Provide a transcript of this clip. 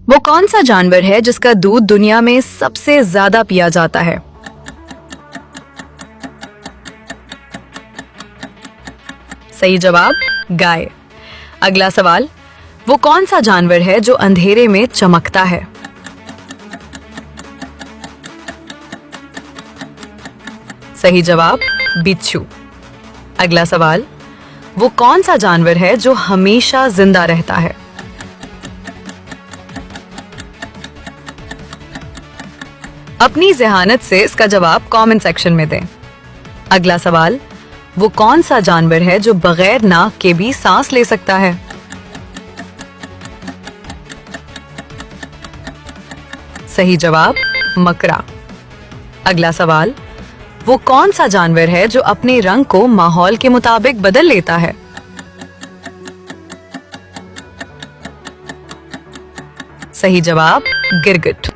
वो कौन सा जानवर है जिसका दूध दुनिया में सबसे ज्यादा पिया जाता है? सही जवाब गाय। अगला सवाल, वो कौन सा जानवर है जो अंधेरे में चमकता है? सही जवाब बिच्छू। अगला सवाल, वो कौन सा जानवर है जो हमेशा जिंदा रहता है? अपनी ज़हानत से इसका जवाब कमेंट सेक्शन में दें। अगला सवाल, वो कौन सा जानवर है जो बगैर नाक के भी सांस ले सकता है? सही जवाब मकड़ा। अगला सवाल, वो कौन सा जानवर है जो अपने रंग को माहौल के मुताबिक बदल लेता है? सही जवाब गिरगिट।